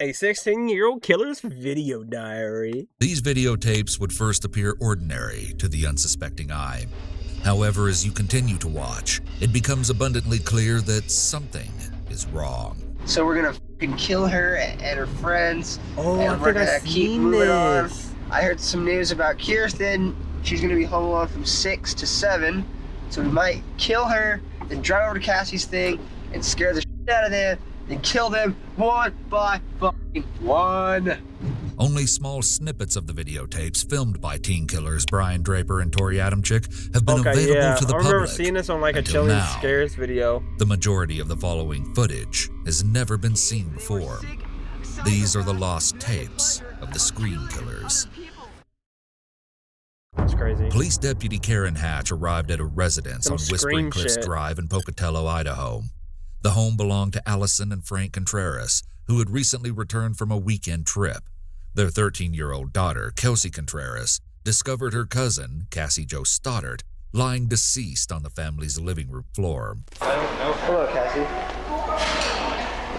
A 16-year-old killer's video diary. These videotapes would first appear ordinary to the unsuspecting eye. However, as you continue to watch, it becomes abundantly clear that something is wrong. So we're gonna fucking kill her and her friends. Oh, and I we're think gonna I've keep seen moving on. this. I heard some news about Kirsten. She's gonna be home alone from 6 to 7. So we might kill her, then drive over to Cassie's thing and scare the shit out of them, then kill them one by fucking one. Only small snippets of the videotapes filmed by teen killers Brian Draper and Tori Adamczyk have been available to the public. I remember seeing this on like a Chilling now. Scares video. The majority of the following footage has never been seen before. These are the lost tapes of the Scream Killers. That's crazy. Police Deputy Karen Hatch arrived at a residence Some on Whispering Scream Cliffs shit. Drive in Pocatello, Idaho. The home belonged to Allison and Frank Contreras, who had recently returned from a weekend trip. Their 13-year-old daughter, Kelsey Contreras, discovered her cousin, Cassie Jo Stoddard, lying deceased on the family's living room floor. I don't know. Hello,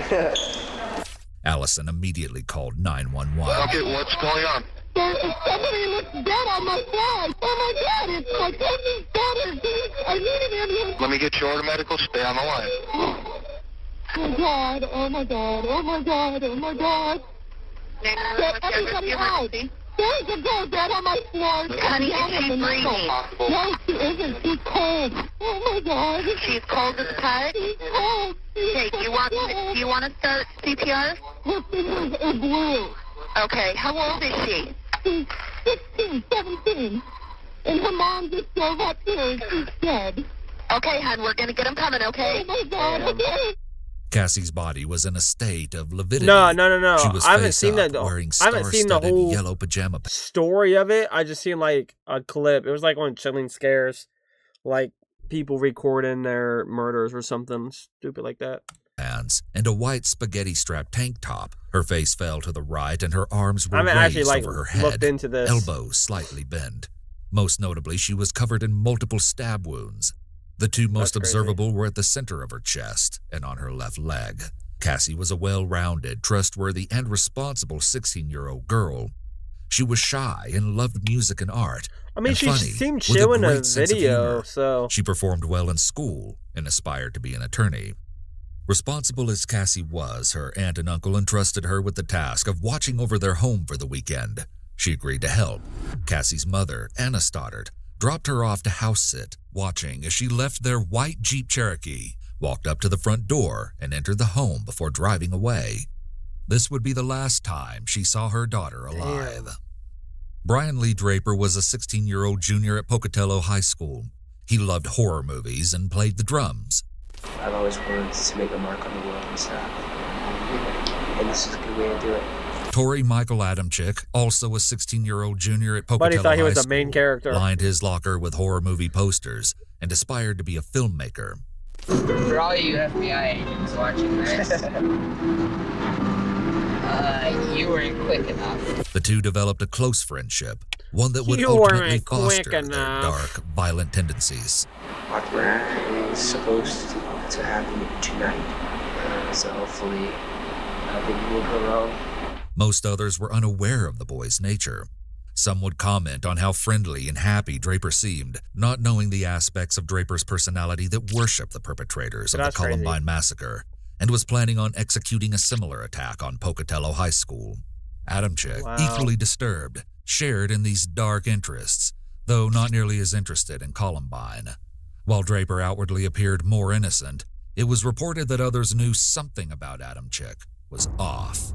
Cassie. Allison immediately called 911. Okay, what's going on? Somebody looks dead on my side. Oh my God, it's my cousin's daughter. I need an ambulance. Let me get you order medical. Stay on the line. Oh God, oh my God, oh my God, oh my God. Everybody hide. There's a girl dead on my floor. Honey, is she breathing? No, she isn't. She's cold. Oh my God. She's cold as cut. She's cold. Okay, do you want to start CPR? Her fingers are blue. Okay, how old is she? She's 16, 17. And her mom just drove up here. She's dead. Okay, hon, we're gonna get him coming, okay? Oh my God, okay. Cassie's body was in a state of lividity. No. She was I haven't face seen up, that. wearing I haven't seen the star-studded whole yellow pajama story of it. I just seen like a clip. It was like on Chilling Scares, like people recording their murders or something stupid like that. pants and a white spaghetti-strapped tank top. Her face fell to the right and her arms were I haven't raised actually like over her head, looked into this. elbows slightly bent. Most notably, she was covered in multiple stab wounds. The two most That's crazy. observable were at the center of her chest and on her left leg. Cassie was a well-rounded, trustworthy, and responsible 16-year-old girl. She was shy and loved music and art. I mean, and she funny, seemed with chill in a great sense of video, humor. so She performed well in school and aspired to be an attorney. Responsible as Cassie was, her aunt and uncle entrusted her with the task of watching over their home for the weekend. She agreed to help. Cassie's mother, Anna Stoddard, dropped her off to house sit, watching as she left their white Jeep Cherokee, walked up to the front door, and entered the home before driving away. This would be the last time she saw her daughter alive. Damn. Brian Lee Draper was a 16-year-old junior at Pocatello High School. He loved horror movies and played the drums. I've always wanted to make a mark on the world and stuff. And this is a good way to do it. Tori Michael Adamczyk, also a 16-year-old junior at Buddy Pocatello thought he High was the School, main character. lined his locker with horror movie posters and aspired to be a filmmaker. For all you FBI agents watching this, you weren't quick enough. The two developed a close friendship, one that would You ultimately weren't quick foster their enough. dark, violent tendencies. What we're at is supposed to happen tonight. So hopefully nothing will go wrong. Most others were unaware of the boy's nature. Some would comment on how friendly and happy Draper seemed, not knowing the aspects of Draper's personality that worshiped the perpetrators of the That's crazy. Columbine Massacre, and was planning on executing a similar attack on Pocatello High School. Adamczyk, Wow. equally disturbed, shared in these dark interests, though not nearly as interested in Columbine. While Draper outwardly appeared more innocent, it was reported that others knew something about Adamczyk was off.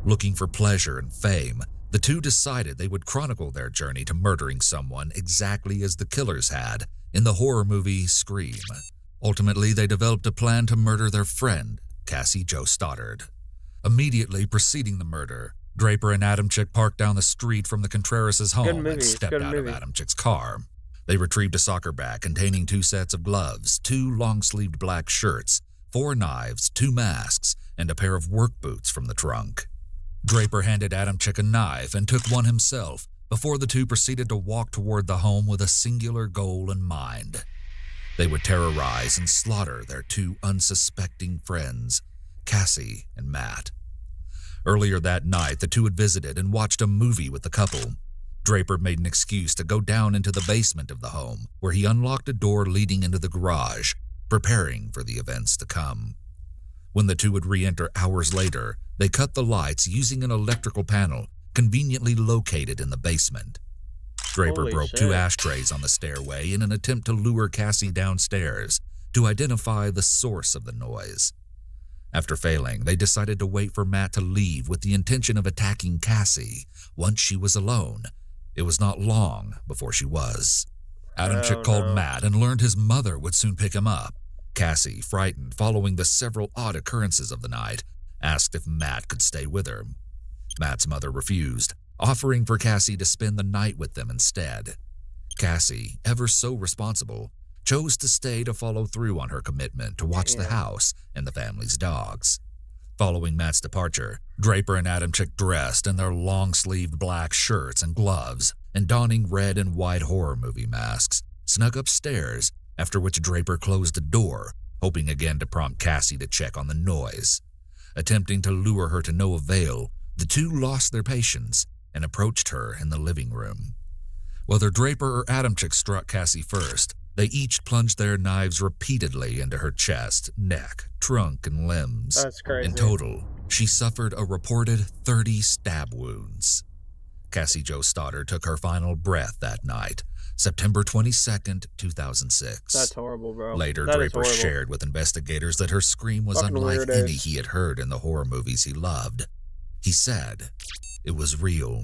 Looking for pleasure and fame, the two decided they would chronicle their journey to murdering someone exactly as the killers had in the horror movie Scream. Ultimately, they developed a plan to murder their friend, Cassie Jo Stoddard. Immediately preceding the murder, Draper and Adamczyk parked down the street from the Contreras' home movie, and stepped good out movie. of Adamczyk's car. They retrieved a soccer bag containing 2 sets of gloves, 2 long-sleeved black shirts, 4 knives, 2 masks, and a pair of work boots from the trunk. Draper handed Adamczyk a knife and took one himself before the two proceeded to walk toward the home with a singular goal in mind. They would terrorize and slaughter their 2 unsuspecting friends, Cassie and Matt. Earlier that night, the two had visited and watched a movie with the couple. Draper made an excuse to go down into the basement of the home, where he unlocked a door leading into the garage, preparing for the events to come. When the two would re-enter hours later, they cut the lights using an electrical panel conveniently located in the basement. Draper Holy broke shit. 2 ashtrays on the stairway in an attempt to lure Cassie downstairs to identify the source of the noise. After failing, they decided to wait for Matt to leave with the intention of attacking Cassie once she was alone. It was not long before she was. Adamczyk called Matt and learned his mother would soon pick him up. Cassie, frightened following the several odd occurrences of the night, asked if Matt could stay with her. Matt's mother refused, offering for Cassie to spend the night with them instead. Cassie, ever so responsible, chose to stay to follow through on her commitment to watch the house and the family's dogs. Following Matt's departure, Draper and Adamczyk dressed in their long-sleeved black shirts and gloves and donning red and white horror movie masks, snuck upstairs, after which Draper closed the door, hoping again to prompt Cassie to check on the noise. Attempting to lure her to no avail, the two lost their patience and approached her in the living room. Whether Draper or Adamczyk struck Cassie first, they each plunged their knives repeatedly into her chest, neck, trunk, and limbs. That's crazy. In total, she suffered a reported 30 stab wounds. Cassie Jo Stoddard took her final breath that night, September 22nd, 2006. That's horrible, bro. Later, That is Draper horrible. shared with investigators that her scream was Fucking unlike weird any ass. he had heard in the horror movies he loved. He said it was real.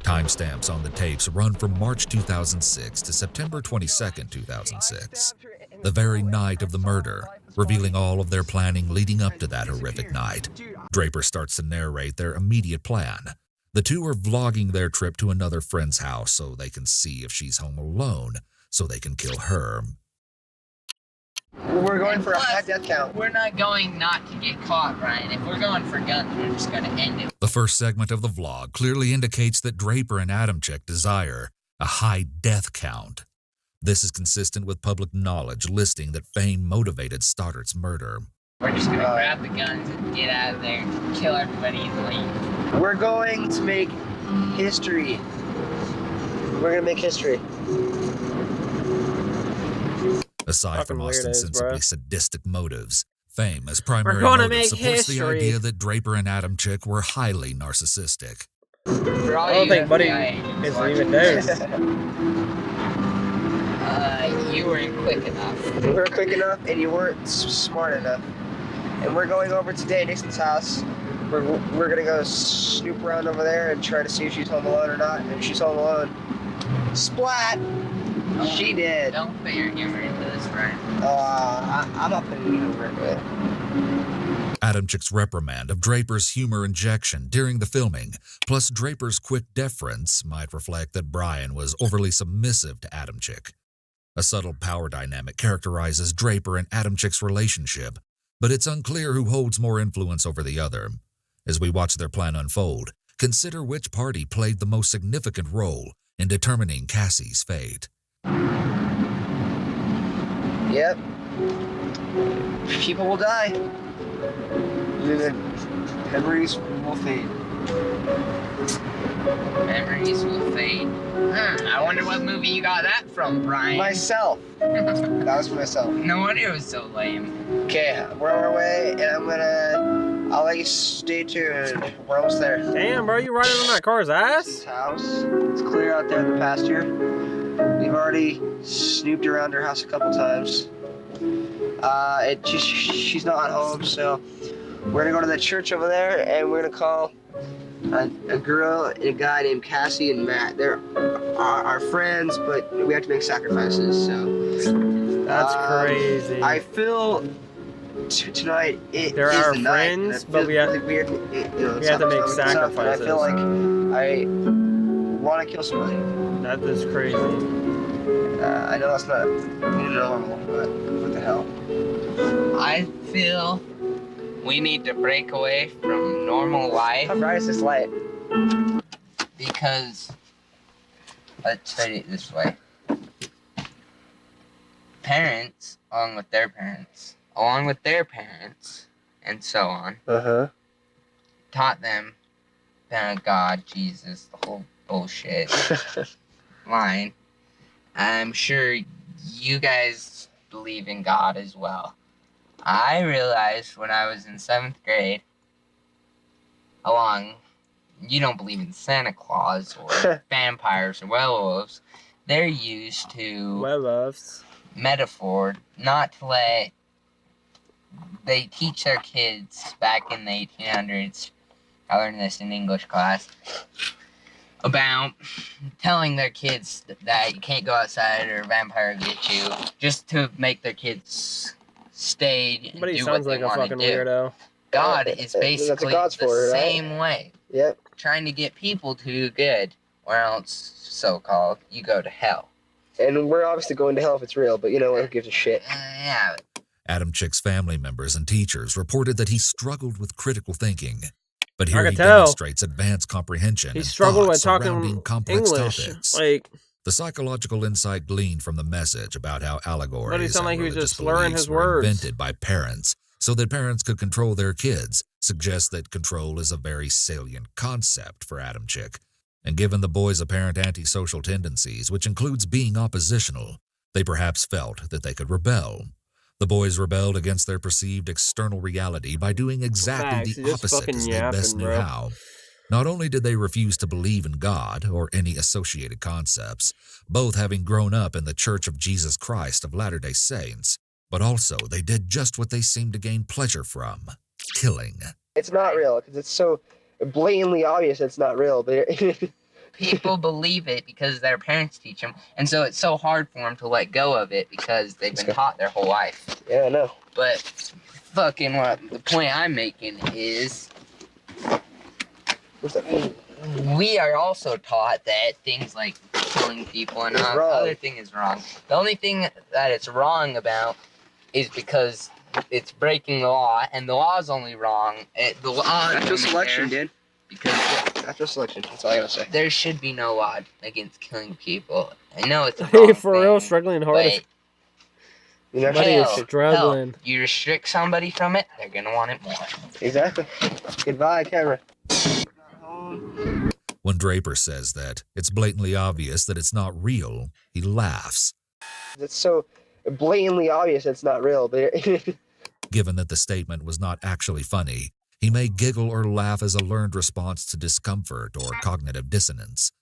Timestamps on the tapes run from March 2006 to September 22nd, 2006, the very night of the murder, revealing all of their planning leading up to that horrific night. Draper starts to narrate their immediate plan. The two are vlogging their trip to another friend's house so they can see if she's home alone, so they can kill her. We're going for a high death count. We're not going not to get caught, Ryan. If we're going for guns, we're just going to end it. The first segment of the vlog clearly indicates that Draper and Adamczyk desire a high death count. This is consistent with public knowledge listing that fame motivated Stoddard's murder. We're just going to grab the guns and get out of there, kill everybody and leave. We're going to make history. We're gonna make history. Aside Fucking from weird ostensibly bro. sadistic motives, fame as primary gonna motive make supports the history. idea that Draper and Adamczyk were highly narcissistic. For all I don't you think Buddy FBI agents is watching even this, there. you weren't quick enough. We were quick enough and you weren't smart enough. And we're going over today, Nixon's house. We're gonna go snoop around over there and try to see if she's home alone or not. And if she's home alone, splat! She did. Don't put your humor into this, Ryan. I'm not putting you over it. Adamczyk's reprimand of Draper's humor injection during the filming, plus Draper's quick deference, might reflect that Brian was overly submissive to Adamczyk. A subtle power dynamic characterizes Draper and Adamczyk's relationship, but it's unclear who holds more influence over the other. As we watch their plan unfold, consider which party played the most significant role in determining Cassie's fate. Yep. People will die. And then memories will fade. Memories will fade. I wonder what movie you got that from, Brian. Myself. That was for myself. No wonder it was so lame. Okay, we're on our way, and I'll let you stay tuned. We're almost there. Damn, bro, you riding on that car's ass? This house. It's clear out there in the pasture. We've already snooped around her house a couple times. She's not home, so we're gonna go to the church over there, and we're gonna call a girl and a guy named Cassie and Matt. They're our friends, but we have to make sacrifices. So That's crazy. I feel tonight it They're is our the night, and friends, it but feels we have- really weird. we have to make and I sacrifices. feel like I want to kill somebody. That is crazy. I know that's not normal, but what the hell? I feel we need to break away from normal life How bright is this light? because, let's say it this way, parents, along with their parents, and so on, taught them about God, Jesus, the whole bullshit line. I'm sure you guys believe in God as well. I realized when I was in 7th grade, you don't believe in Santa Claus or vampires or werewolves. They're used to Werewolves. metaphor not to let. They teach their kids back in the 1800s. I learned this in English class about telling their kids that you can't go outside or a vampire will get you, just to make their kids stay and But he do sounds what like they a want to fucking do. weirdo. God is basically God's the for it, right? same way. Yep. Trying to get people to do good, or else, so-called, you go to hell. And we're obviously going to hell if it's real, but you know what? Who gives a shit? Yeah. Adamchik's family members and teachers reported that he struggled with critical thinking, but I here could he tell. demonstrates advanced comprehension He and struggled thought with surrounding talking complex English. topics. Like, The psychological insight gleaned from the message about how but he allegories sounded and like he was religious just slurring beliefs his were words. invented by parents so that parents could control their kids suggests that control is a very salient concept for Adamchik. And given the boys' apparent antisocial tendencies, which includes being oppositional, they perhaps felt that they could rebel. The boys rebelled against their perceived external reality by doing exactly Facts. the He just opposite fucking as they best yapping, knew bro. how. Not only did they refuse to believe in God or any associated concepts, both having grown up in the Church of Jesus Christ of Latter-day Saints, but also they did just what they seemed to gain pleasure from: killing. It's not real because it's so blatantly obvious it's not real. But People believe it because their parents teach them, and so it's so hard for them to let go of it because they've been taught their whole life. yeah, I know. But fucking what the point I'm making is, What's that? we are also taught that things like killing people and It's all wrong. other thing is wrong. The only thing that it's wrong about is because it's breaking the law, and the law is only wrong. The law is Natural only selection, there dude. because Natural selection. That's all I gotta say. there should be no law against killing people. I know it's a wrong For real, thing, struggling hard. but You know, Buddy is hell, struggling. you restrict somebody from it, they're gonna want it more. exactly. Goodbye, camera. When Draper says that it's blatantly obvious that it's not real, he laughs. It's so blatantly obvious it's not real. But Given that the statement was not actually funny, he may giggle or laugh as a learned response to discomfort or cognitive dissonance.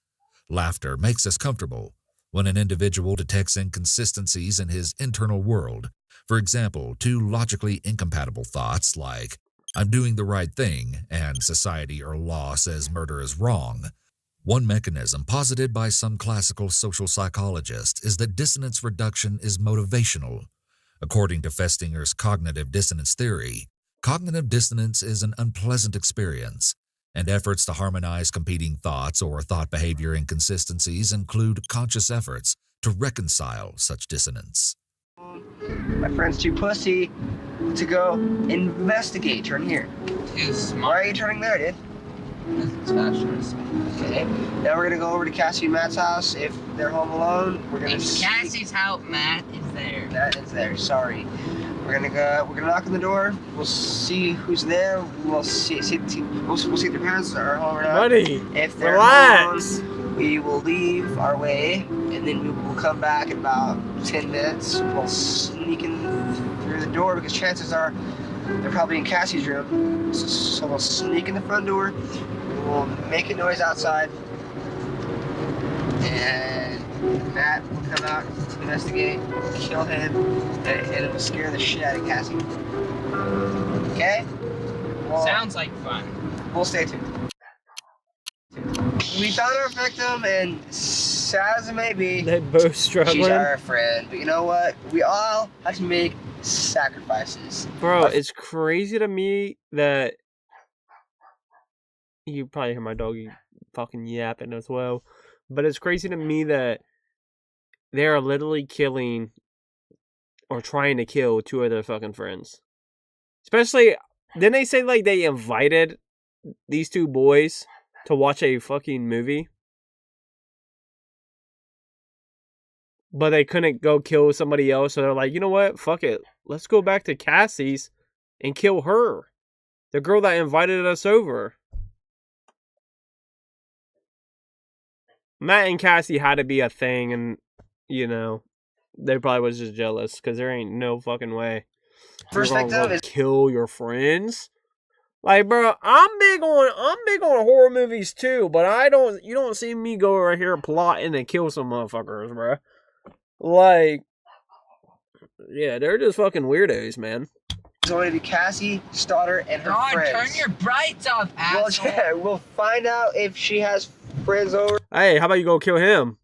Laughter makes us comfortable when an individual detects inconsistencies in his internal world. For example, two logically incompatible thoughts like, "I'm doing the right thing," and "society or law says murder is wrong." One mechanism posited by some classical social psychologists is that dissonance reduction is motivational. According to Festinger's cognitive dissonance theory, cognitive dissonance is an unpleasant experience, and efforts to harmonize competing thoughts or thought-behavior inconsistencies include conscious efforts to reconcile such dissonance. my friend's too pussy to go investigate. Turn here. Too Why smart. are you turning there, dude? It's fast. Okay. Now we're gonna go over to Cassie and Matt's house. If they're home alone, we're gonna. If Cassie's house, Matt is there. That is there. Sorry. We're gonna go. We're gonna knock on the door. We'll see who's there. We'll see if their parents are home or not. Buddy, If they're relax. home, we will leave our way, and then we will come back in about 10 minutes. We'll sneak in through the door because chances are they're probably in Cassie's room. So we'll sneak in the front door. We'll make a noise outside, and Matt will come out to investigate, kill him, and it will scare the shit out of Cassie. Okay? Well, Sounds like fun. we'll stay tuned. We found our victim, and sad as it may be, They both struggling. she's our friend. But you know what? We all have to make sacrifices. Bro, it's crazy to me that you probably hear my doggy fucking yapping as well. But it's crazy to me that they are literally killing or trying to kill two of their fucking friends. Especially, didn't they say like they invited these two boys to watch a fucking movie? But they couldn't go kill somebody else, so they're like, you know what? Fuck it. Let's go back to Cassie's and kill her. The girl that invited us over. Matt and Cassie had to be a thing, and you know, they probably was just jealous because there ain't no fucking way First you're gonna victim go is kill your friends. Like, bro, I'm big on horror movies too, but you don't see me go right here plotting to kill some motherfuckers, bro. Like, yeah, they're just fucking weirdos, man. going to be Cassie, Stoddard, and her God, friends. turn your brights off, Well, asshole. yeah, we'll find out if she has friends over. Hey, how about you go kill him?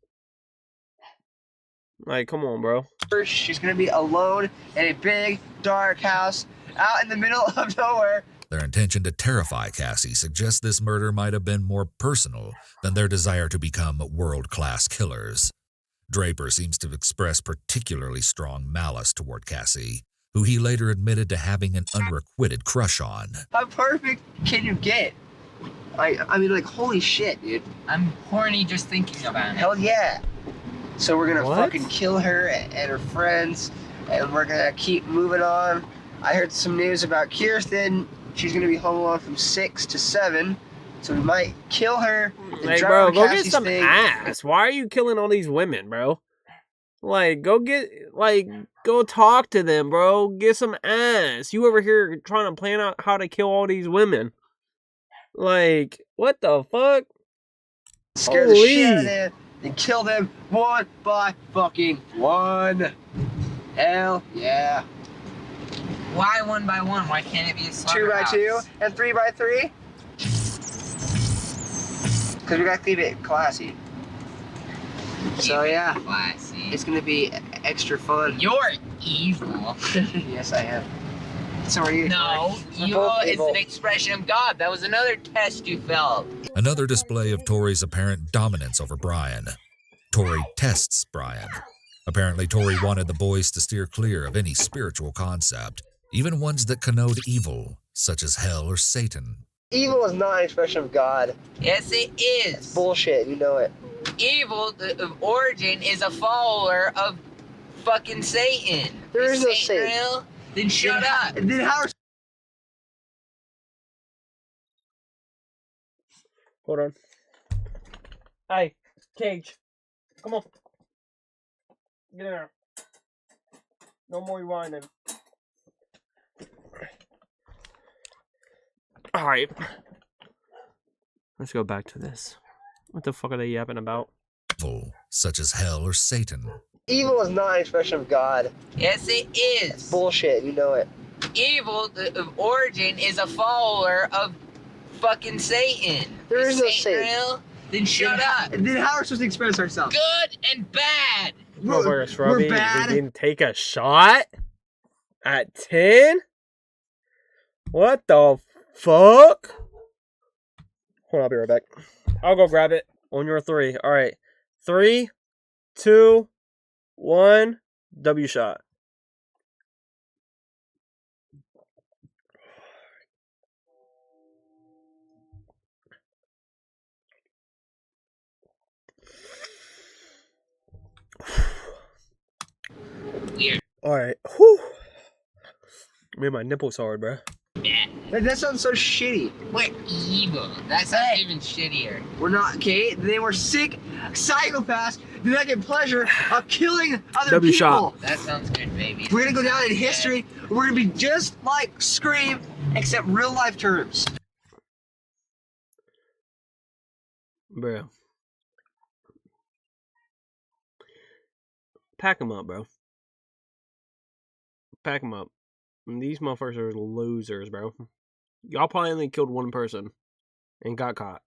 Like, come on, bro. She's gonna be alone in a big, dark house out in the middle of nowhere. Their intention to terrify Cassie suggests this murder might have been more personal than their desire to become world-class killers. Draper seems to express particularly strong malice toward Cassie, who he later admitted to having an unrequited crush on. How perfect can you get? I mean, like, holy shit, dude. I'm horny just thinking about it. Hell yeah. So we're gonna What? fucking kill her and her friends, and we're gonna keep moving on. I heard some news about Kirsten. She's gonna be home alone from 6 to 7, so we might kill her. And Like, drive bro, over to go get Cassie's some thing. ass. Why are you killing all these women, bro? Like, go talk to them, bro. Get some ass. You over here trying to plan out how to kill all these women. Like, what the fuck? Scare the shit out Holy. of them and kill them one by fucking one. Hell yeah. Why 1 by 1? Why can't it be a 2 by 2 and 3 by 3. Because we gotta keep it classy. So yeah, Classy. it's gonna be extra fun. You're evil. Yes, I am. So are you? No, We're evil both is evil. an expression of God. That was another test you failed. Another display of Tori's apparent dominance over Brian. Tori tests Brian. Apparently, Tori wanted the boys to steer clear of any spiritual concept, even ones that connote evil, such as hell or Satan. Evil is not an expression of God. Yes, it It's is. bullshit. You know it. Evil of origin is a follower of fucking Satan. There is no Satan. Real? Then shut up. Then how? Hold on. Hey, Cage. Come on. Get in there. No more rewinding. Alright. Let's go back to this. What the fuck are they yapping about? Evil, such as hell or Satan. Evil is not an expression of God. Yes, it It's is. bullshit. You know it. Evil of origin is a follower of fucking Satan. There is no Satan Satan. real? Then shut up. Then how are we supposed to express ourselves? Good and bad. Motherfucker Scrubby, bad. we didn't take a shot at 10? What the fuck? Hold on, I'll be right back. I'll go grab it on your 3. Alright. 3, 2, 1, W shot. Weird. Alright. Whew. Made my nipples hard, bro. That sounds so shitty. We're evil. That sounds even shittier. We're not, okay? They were sick psychopaths do not get pleasure of killing other W people. shot. That sounds good, baby. We're gonna go down in history. We're gonna be just like Scream, except real life terms. Bro. Pack them up, bro. Pack them up. These motherfuckers are losers, bro. Y'all probably only killed one person and got caught.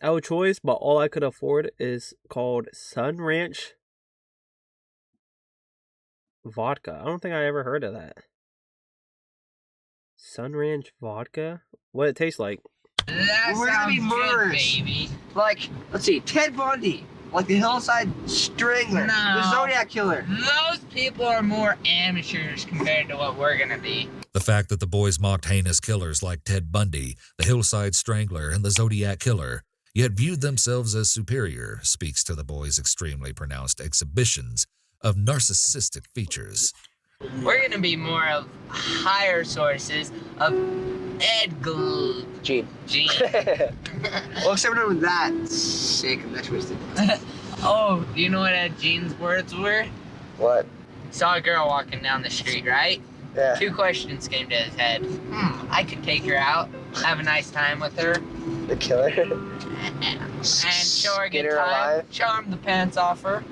No choice, but all I could afford is called Sun Ranch Vodka. I don't think I ever heard of that. Sun Ranch Vodka? What it tastes like? That We're gonna be sounds good, murderers. baby. Like, let's see, Ted Bundy, like the Hillside Strangler, No. the Zodiac Killer. Those people are more amateurs compared to what we're gonna be. The fact that the boys mocked heinous killers like Ted Bundy, the Hillside Strangler, and the Zodiac Killer, yet viewed themselves as superior, speaks to the boys' extremely pronounced exhibitions of narcissistic features. We're gonna be more of higher sources of Gene. Gene. Well, except for that sick and that twisted. Oh, do you know what Gene's words were? What? Saw a girl walking down the street, right? Yeah. 2 questions came to his head. I could take her out, have a nice time with her, The killer. and show her a Get good her time, alive? show him the pants off her,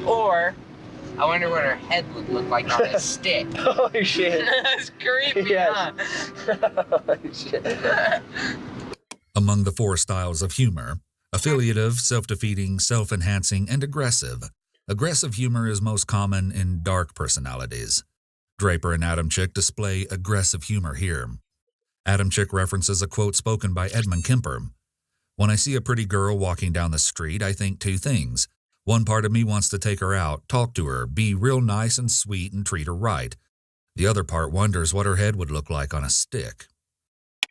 or I wonder what her head would look like on a stick. Holy shit. That's creepy, Yes. huh? Holy shit. Among the 4 styles of humor, affiliative, self-defeating, self-enhancing, and aggressive, aggressive humor is most common in dark personalities. Draper and Adamczyk display aggressive humor here. Adamczyk references a quote spoken by Edmund Kemper. "When I see a pretty girl walking down the street, I think 2 things. One part of me wants to take her out, talk to her, be real nice and sweet and treat her right. The other part wonders what her head would look like on a stick."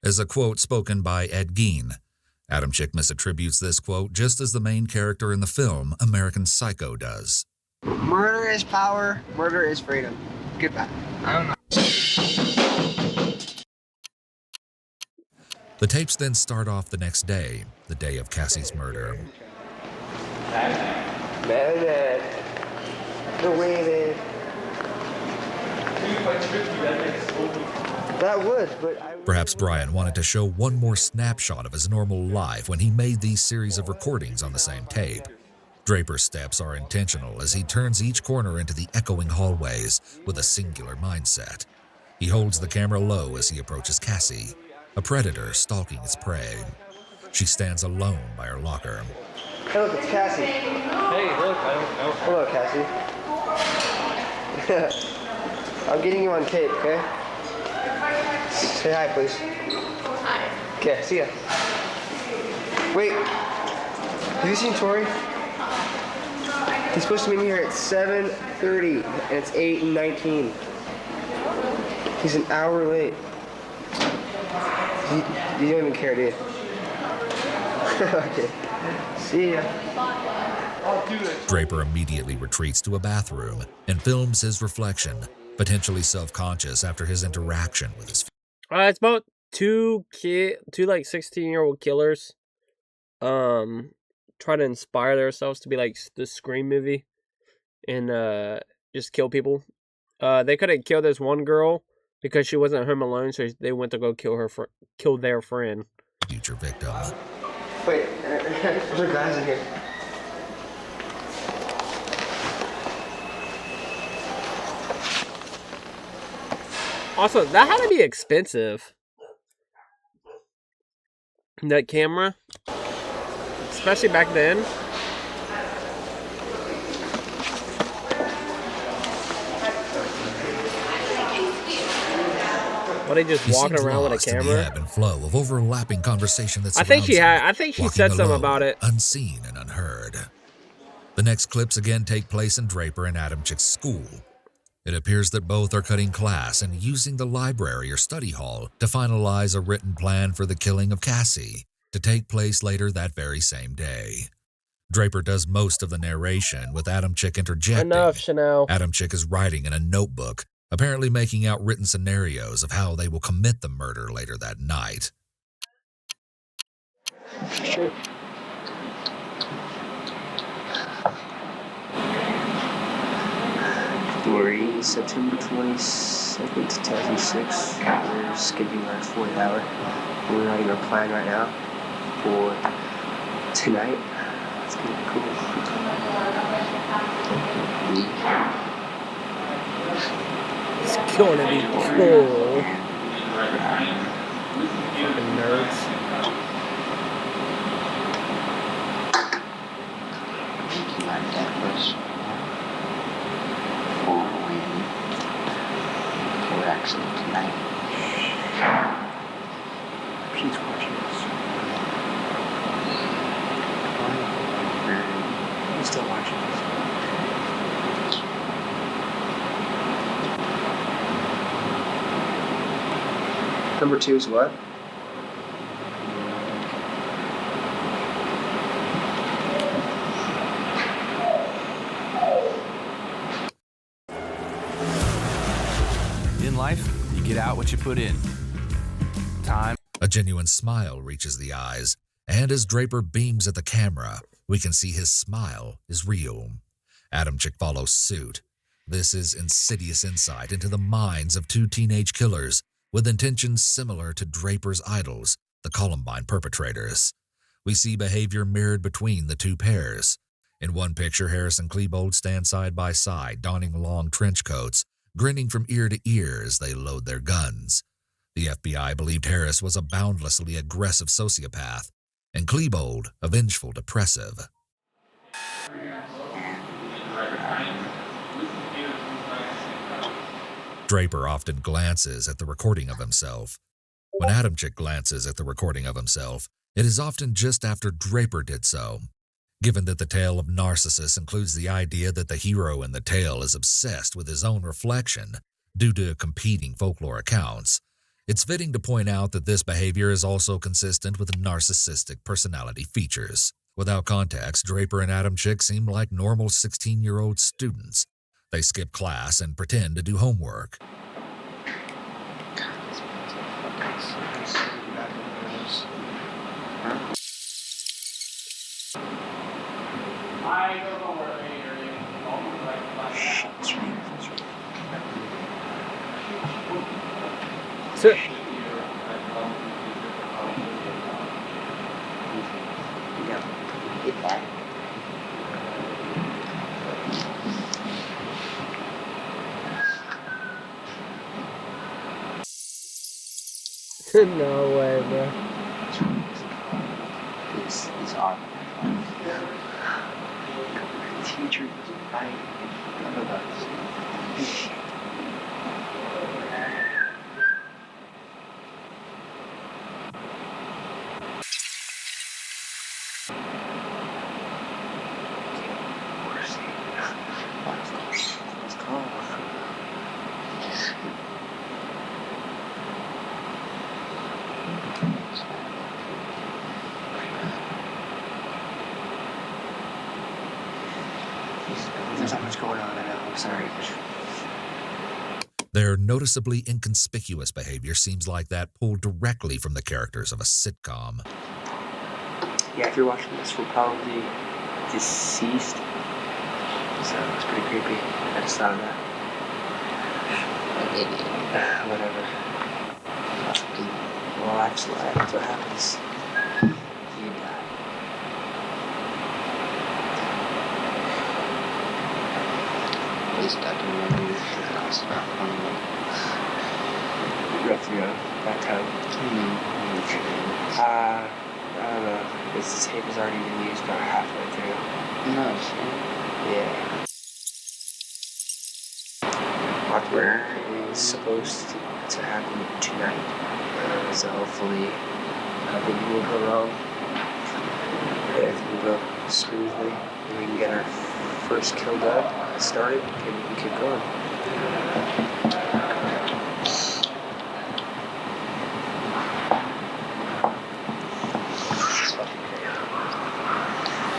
As a quote spoken by Ed Gein, Adamczyk misattributes this quote just as the main character in the film American Psycho does. Murder is power. Murder is freedom. Goodbye. I don't know. The tapes then start off the next day, the day of Cassie's murder. Man. No way, man. That would, but I... Perhaps Brian wanted to show one more snapshot of his normal life when he made these series of recordings on the same tape. Draper's steps are intentional as he turns each corner into the echoing hallways with a singular mindset. He holds the camera low as he approaches Cassie, a predator stalking its prey. She stands alone by her locker. Hey, look, it's Cassie. Hey, look, I don't know. Hello, Cassie. I'm getting you on tape, okay? Say hi, please. Hi. Okay, see ya. Wait, have you seen Tori? He's supposed to meet me here at 7:30, and it's 8:19. He's an hour late. You don't even care, do you? Okay. See ya. Draper immediately retreats to a bathroom and films his reflection, potentially self-conscious after his interaction with his. It's about two 16-year-old killers, try to inspire themselves to be like the Scream movie, and just kill people. They could have killed this one girl because she wasn't home alone, so they went to go kill their friend. Future victim. Wait, there's a guys in here. Also, that had to be expensive. That camera, especially back then. Were they just He walking seems around with a lost in the camera? ebb and flow of overlapping conversation that I think she surrounds him, I think she walking said something alone, about it. unseen and unheard. The next clips again take place in Draper and Adamczyk's school. It appears that both are cutting class and using the library or study hall to finalize a written plan for the killing of Cassie, to take place later that very same day. Draper does most of the narration, with Adamczyk interjecting. Enough, Chanel. Adamczyk is writing in a notebook, apparently making out written scenarios of how they will commit the murder later that night. Sure. Story, September 22nd, 2006. We're skipping our 4th hour. We're writing our plan right now for tonight. It's gonna be cool. It's gonna be cool. Fucking nerds. Like that was for waiting for actually tonight. She's watching us. He's still watching us. Number 2 is what? life, you get out what you put in. Time. A genuine smile reaches the eyes, and as Draper beams at the camera, we can see his smile is real. Adamczyk follows suit. This is insidious insight into the minds of two teenage killers with intentions similar to Draper's idols, the Columbine perpetrators. We see behavior mirrored between the two pairs. In one picture, Harris and Klebold stand side by side, donning long trench coats, grinning from ear to ear as they load their guns. The FBI believed Harris was a boundlessly aggressive sociopath, and Klebold a vengeful depressive. Draper often glances at the recording of himself. When Adamczyk glances at the recording of himself, it is often just after Draper did so. Given that the tale of Narcissus includes the idea that the hero in the tale is obsessed with his own reflection due to competing folklore accounts, it's fitting to point out that this behavior is also consistent with narcissistic personality features. Without context, Draper and Adamczyk seem like normal 16-year-old students. They skip class and pretend to do homework. I don't know where they are. So, Get back. no way, bro. These are teacher doesn't fight none of us. Shit. Let's go. There's not much going on right now. I'm sorry. Their noticeably inconspicuous behavior seems like that pulled directly from the characters of a sitcom. Yeah, if you're watching this, we're probably deceased. So it's pretty creepy. I just thought of that. Whatever. Well, actually, that's what happens. You die. This documentary is about funny. You have to go that time. I don't know. This tape has already been used about halfway through. No, shit. Yeah. Where is supposed to happen tonight. So hopefully nothing will go wrong. Everything will go smoothly. And we can get our first kill done, started, and we can keep going.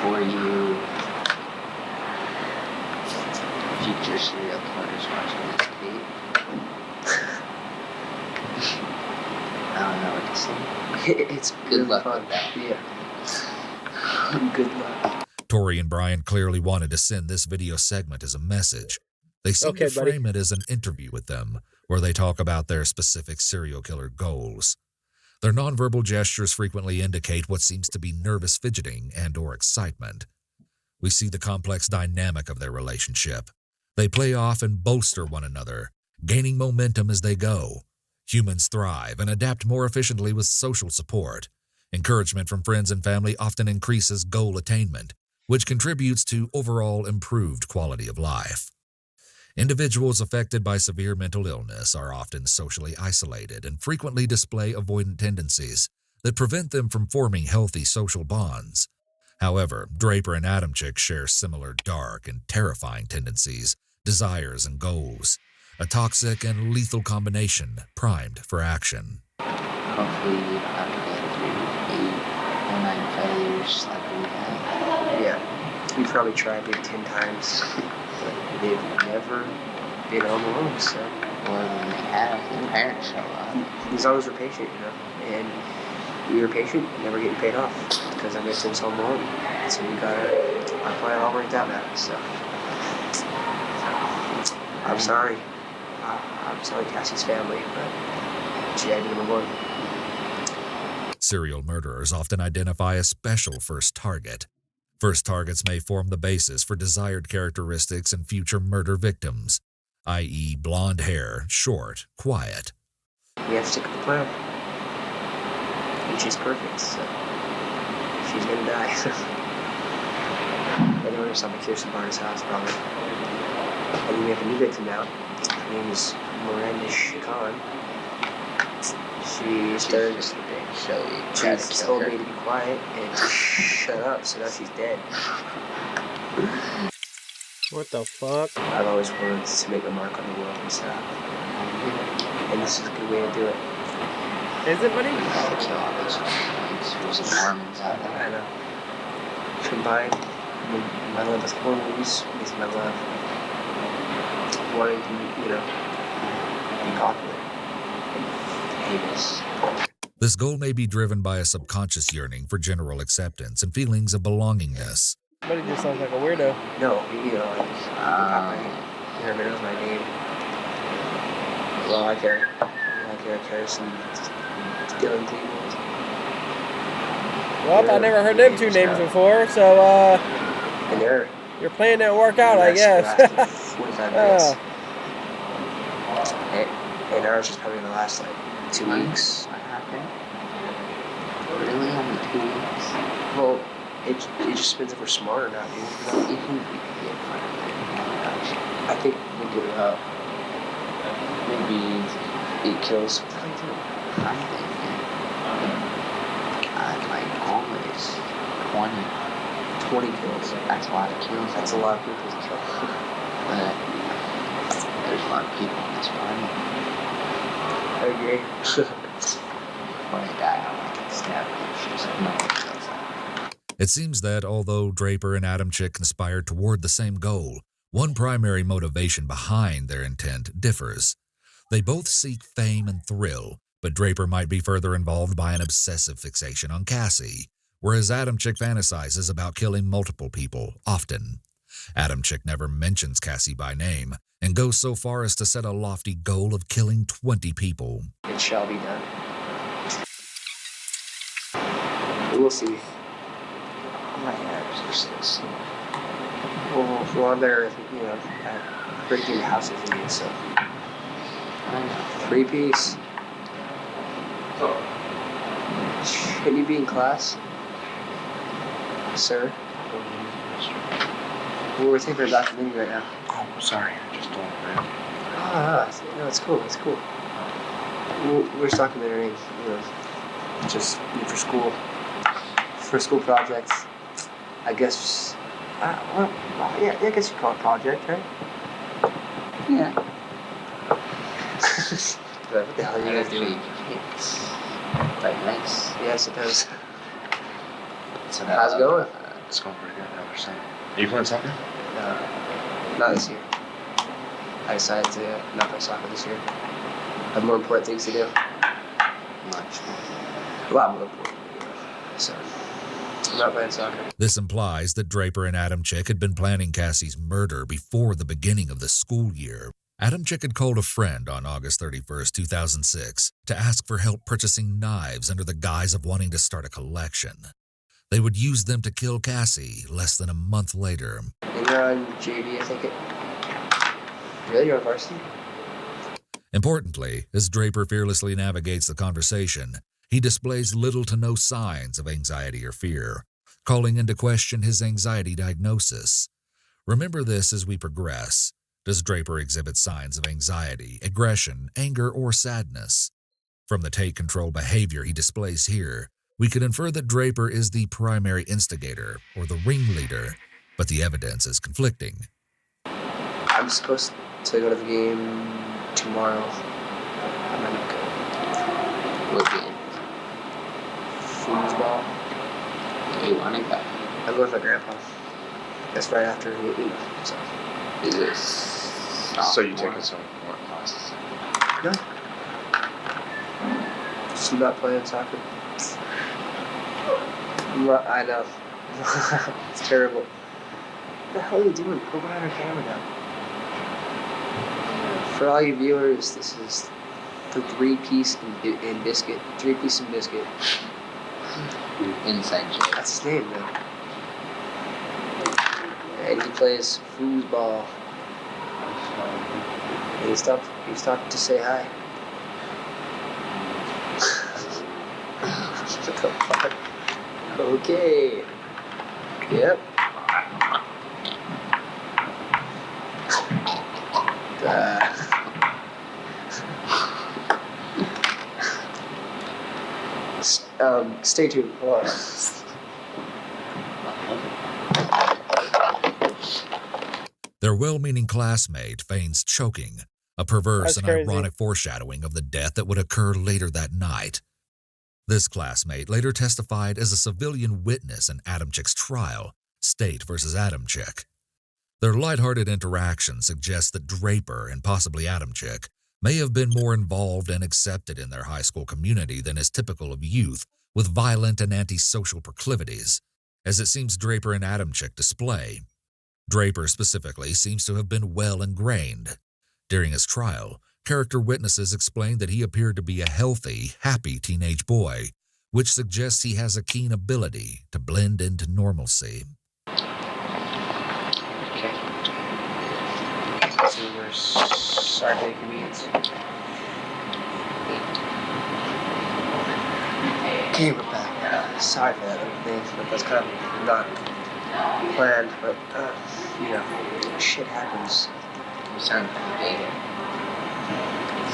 For you future serial killers watching this tape, I don't know what to say. It's Good really luck fun. with that. Yeah. Good luck. Tori and Brian clearly wanted to send this video segment as a message. They seem Okay, to buddy. frame it as an interview with them, where they talk about their specific serial killer goals. Their nonverbal gestures frequently indicate what seems to be nervous fidgeting and/or excitement. We see the complex dynamic of their relationship. They play off and bolster one another, gaining momentum as they go. Humans thrive and adapt more efficiently with social support. Encouragement from friends and family often increases goal attainment, which contributes to overall improved quality of life. Individuals affected by severe mental illness are often socially isolated and frequently display avoidant tendencies that prevent them from forming healthy social bonds. However, Draper and Adamczyk share similar dark and terrifying tendencies, desires, and goals, a toxic and lethal combination primed for action. Hopefully you don't have to go through 8 or 9 failures like we have. Yeah. We've probably tried maybe 10 times, but they've never been on the road, so. Or when they have, parents show up. As long as we're patient, you know. And we were patient, never getting paid off because I missed him so long. So we got our plan all worked out now. So I'm sorry. I'm sorry, Cassie's family, but she had to be number one. Serial murderers often identify a special first target. First targets may form the basis for desired characteristics in future murder victims, i.e. blonde hair, short, quiet. We have to stick with the plan. And she's perfect, so she's gonna die. Anyone who saw my Kirsten Barnes' house, probably. And then we have a new victim now. Her name is Miranda Chacon. She started Just a big showy. She told me to be quiet and to shut up, so now she's dead. What the fuck? I've always wanted to make a mark on the world and stuff. And this is a good way to do it. Is it, buddy? Kill all those Mormons out there. I know. Combine my love with horror movies with my love wanting to, you know, be popular and famous. This goal may be driven by a subconscious yearning for general acceptance and feelings of belongingness. Buddy just sounds like a weirdo. No, you know, everybody knows my name. Like Eric Harrison, Dylan Cleveland. Well, I never heard them two names before, so And they're your plan didn't work out, I guess. 45 minutes. And ours is probably gonna last like 2 weeks. What happened? Really? Only 2 weeks? Well, it just depends if we're smart or not, dude. You think we could get fun? I think we could, maybe 8 kills. I'm thinking, my goal is 20. 20 kills. That's a lot of kills. That's a lot of people to kill. But there's a lot of people in this party. I agree. When they die, I want to stab them. Just no one kills them. It seems that although Draper and Adam Chick conspired toward the same goal, one primary motivation behind their intent differs. They both seek fame and thrill, but Draper might be further involved by an obsessive fixation on Cassie, whereas Adam Chick fantasizes about killing multiple people, often. Adam Chick never mentions Cassie by name, and goes so far as to set a lofty goal of killing 20 people. It shall be done. We'll see. My abs are still sore. Well, I'm there, you know, breaking the houses in you, so. I know. 3-piece. Shouldn't you be in class? Sir? Well, we're taking our documentary right now. Oh, sorry. I just don't know. No, it's cool, it's cool. We're just documenting, you know, just for school projects. I guess, well, yeah, I guess you call it project, right? Yeah. What the hell are you guys doing? It's like nice. Yeah, I suppose. So How's it going? It's going pretty good. I understand. Are you playing soccer? Not this year. I decided to not play soccer this year. I have more important things to do. Much more. A lot more important. So, I'm not playing soccer. This implies that Draper and Adam Chick had been planning Cassie's murder before the beginning of the school year. Adam Chick had called a friend on August 31st, 2006, to ask for help purchasing knives under the guise of wanting to start a collection. They would use them to kill Cassie less than a month later. And you're on JV, I think it. Really? You're on varsity? Importantly, as Draper fearlessly navigates the conversation, he displays little to no signs of anxiety or fear, calling into question his anxiety diagnosis. Remember this as we progress. Does Draper exhibit signs of anxiety, aggression, anger, or sadness? From the take-control behavior he displays here, we could infer that Draper is the primary instigator or the ringleader, but the evidence is conflicting. I'm supposed to go to the game tomorrow. I'm not good. What game? Foosball. You want to go? I'm going with my grandpa. That's right after we eat. So. Is this So you take some more classes? No. So you're not playing soccer? I know. It's terrible. What the hell are you doing? Go behind our camera now. For all you viewers, this is the three-piece and biscuit. Three-piece and biscuit. Inside joke. That's his name, man. And he plays foosball. And he stopped to say hi. What the fuck? Okay. Yep. Stay tuned. Hold on. Their well-meaning classmate feigns choking, a perverse That's and crazy. ironic foreshadowing of the death that would occur later that night. This classmate later testified as a civilian witness in Adamchik's trial, State versus Adamchik. Their lighthearted interaction suggests that Draper and possibly Adamchik may have been more involved and accepted in their high school community than is typical of youth with violent and antisocial proclivities, as it seems Draper and Adamchik display. Draper specifically seems to have been well ingrained. During his trial, character witnesses explained that he appeared to be a healthy, happy teenage boy, which suggests he has a keen ability to blend into normalcy. Okay. So we're sorry for the inconvenience. Okay, we're back. Sorry for that little thing, but that's kind of not planned, but, shit happens. You sound kind of big.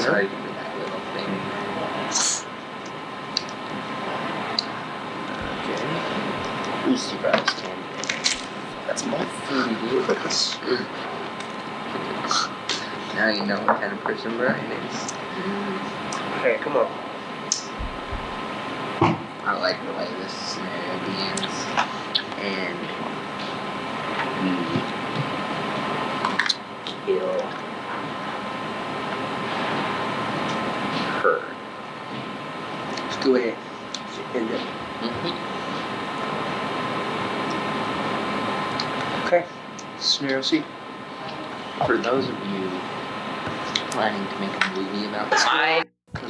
Sorry for that little thing. Okay. Who's surprised, Tim? That's my foodie, dude. Now you know what kind of person Brian is. Hey, come on. I like the way this scenario begins. And we kill her. Just go ahead. End it. Okay. Scenario C. For those of you planning to make a movie about this,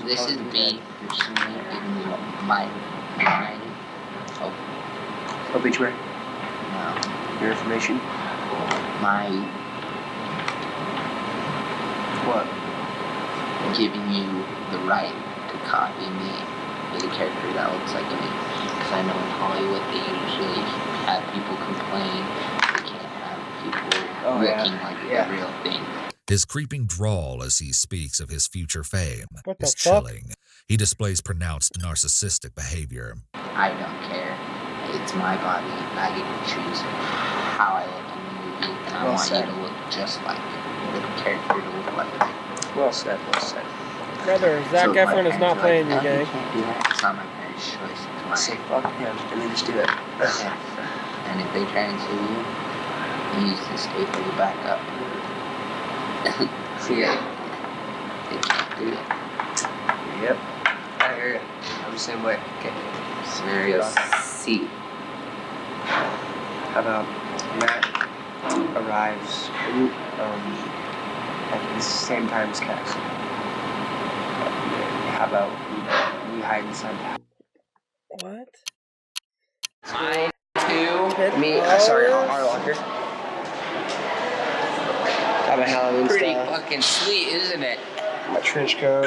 this is me personally giving you my Obituary. no, Your information. my What? giving you the right to copy me as a character that looks like me. Because I know in Hollywood they usually have people complain they can't have people looking like the real thing. His creeping drawl as he speaks of his future fame What the is fuck? chilling. He displays pronounced narcissistic behavior. I don't care. It's my body. I get to choose how I look in the movie, and I want you to look just like the character to look like. Well said, well said. Brother, Zac So my Efron is parents not are playing like, you, no, gang. you can't do that. It's not my parents' choice. It's mine. Say fuck him, and then just do it. And if they try and sue you, use this tape as a backup. Yeah. They can't do it. Yep. I hear you. I'm the same way. Okay. Scenario Yeah. C. How about Matt arrives at the same time as Cass? How about we hide inside the house? What? Me, sorry, our locker. Have a Halloween Pretty style. fucking sweet, isn't it? My trench coat.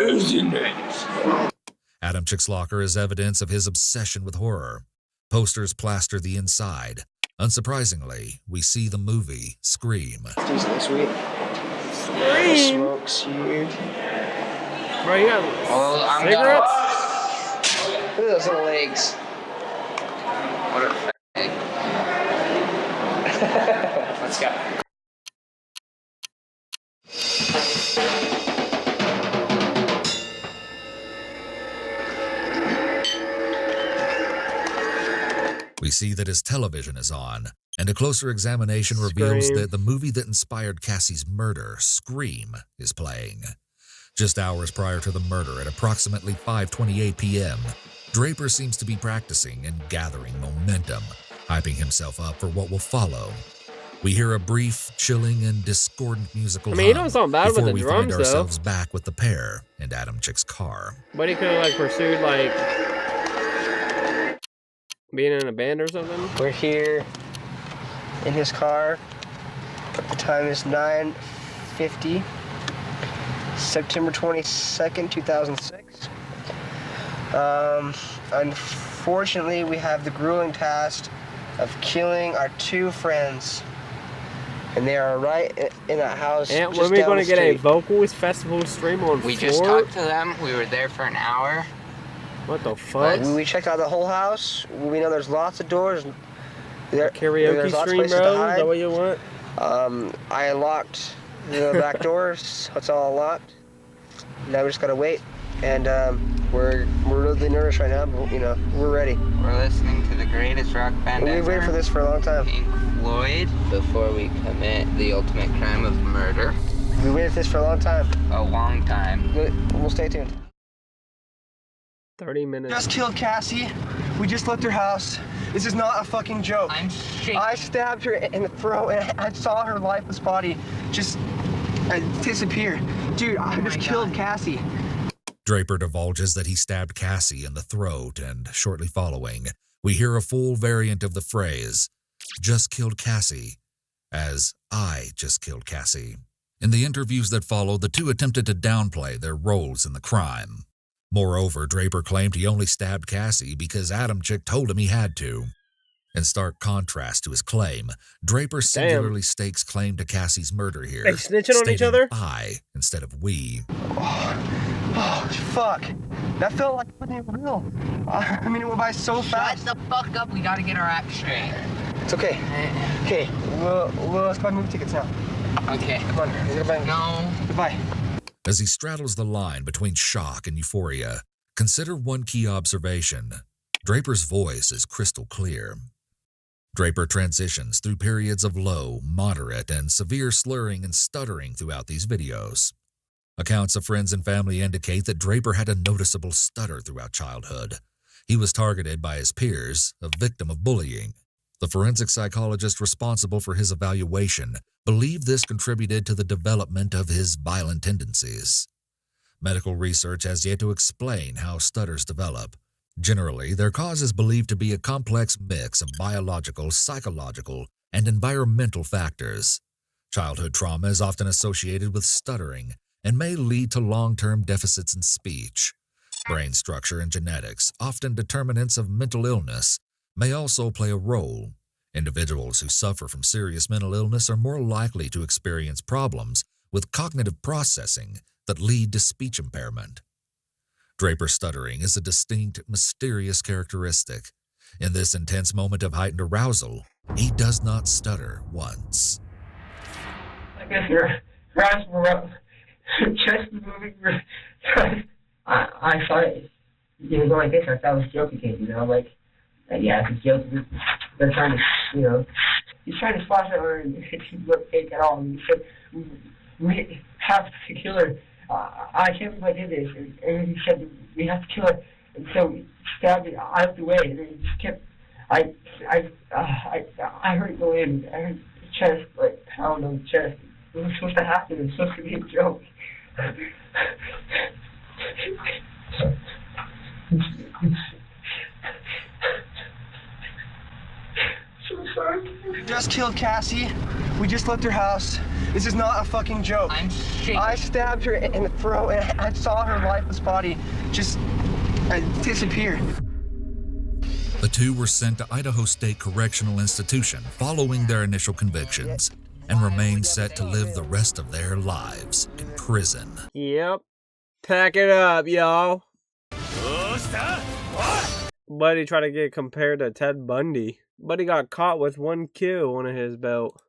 Adamchik's locker is evidence of his obsession with horror. Posters plaster the inside. Unsurprisingly, we see the movie Scream. Decently sweet. Scream! Smokes you. Bro, you got Well, I'm cigarettes? Look at those little legs. What a fag. Let's go. We see that his television is on, and a closer examination reveals Scream. that the movie that inspired Cassie's murder, Scream, is playing. Just hours prior to the murder at approximately 5:28 p.m., Draper seems to be practicing and gathering momentum, hyping himself up for what will follow. We hear a brief, chilling, and discordant musical he don't sound bad with before the we drums, find ourselves back with the pair and Adam Chick's car. But he could have, like, pursued, like, being in a band or something. We're here in his car. The time is 9:50, September 22nd, 2006. Unfortunately, we have the grueling task of killing our two friends. And they are right in that house. And just when are we down going to the get a street. vocals festival stream on We 4? just talked to them. We were there for an hour. What the fuck? We checked out the whole house. We know there's lots of doors. There's Karaoke lots of stream, places bro? to hide. Is that what you want? I unlocked the back doors. So it's all unlocked. Now we just gotta wait. And we're really nervous right now, but you know, we're ready. We're listening to the greatest rock band We've ever, waited for this for a long time. Pink Floyd, before we commit the ultimate crime of murder. We waited for this for a long time. A long time. We'll stay tuned. 30 minutes. Just killed Cassie. We just left her house. This is not a fucking joke. I'm shaking. I stabbed her in the throat and I saw her lifeless body just disappear. Dude, I just killed Cassie. Draper divulges that he stabbed Cassie in the throat, and shortly following, we hear a full variant of the phrase, "just killed Cassie," as "I just killed Cassie." In the interviews that followed, the two attempted to downplay their roles in the crime. Moreover, Draper claimed he only stabbed Cassie because Adam Chick told him he had to. In stark contrast to his claim, Draper singularly stakes claim to Cassie's murder here, They snitching on each stating other? I instead of we. Oh, fuck. That felt like it wasn't even real. I mean, it went by so fast. Shut the fuck up. We gotta get our act straight. It's okay. Okay, let's buy movie tickets now. Okay. Come on, let's go buy. No. Goodbye. As he straddles the line between shock and euphoria, consider one key observation. Draper's voice is crystal clear. Draper transitions through periods of low, moderate, and severe slurring and stuttering throughout these videos. Accounts of friends and family indicate that Draper had a noticeable stutter throughout childhood. He was targeted by his peers, a victim of bullying. The forensic psychologist responsible for his evaluation believed this contributed to the development of his violent tendencies. Medical research has yet to explain how stutters develop. Generally, their cause is believed to be a complex mix of biological, psychological, and environmental factors. Childhood trauma is often associated with stuttering and may lead to long-term deficits in speech. Brain structure and genetics, often determinants of mental illness, may also play a role. Individuals who suffer from serious mental illness are more likely to experience problems with cognitive processing that lead to speech impairment. Draper stuttering is a distinct, mysterious characteristic. In this intense moment of heightened arousal, he does not stutter once. I guess your grasp were chest moving. I thought it was going like this. I thought it was joking, you know, like, yeah, it's a joke. They're trying to, you know, he's trying to splash her and it didn't look fake at all. And he said, we have to kill her. I can't believe I did this. And he said, we have to kill her. And so we stabbed it out of the way. And it just kept, I heard it go in. I heard the chest, like, pound on the chest. It was supposed to happen. It was supposed to be a joke. So sorry. Just killed Cassie. We just left her house. This is not a fucking joke. I'm shaking. I stabbed her in the throat and I saw her lifeless body just disappear. The two were sent to Idaho State Correctional Institution following their initial convictions and remain set to live the rest of their lives in prison. Yep. Pack it up, y'all. Buddy tried to get compared to Ted Bundy. Buddy got caught with 1 kill on his belt.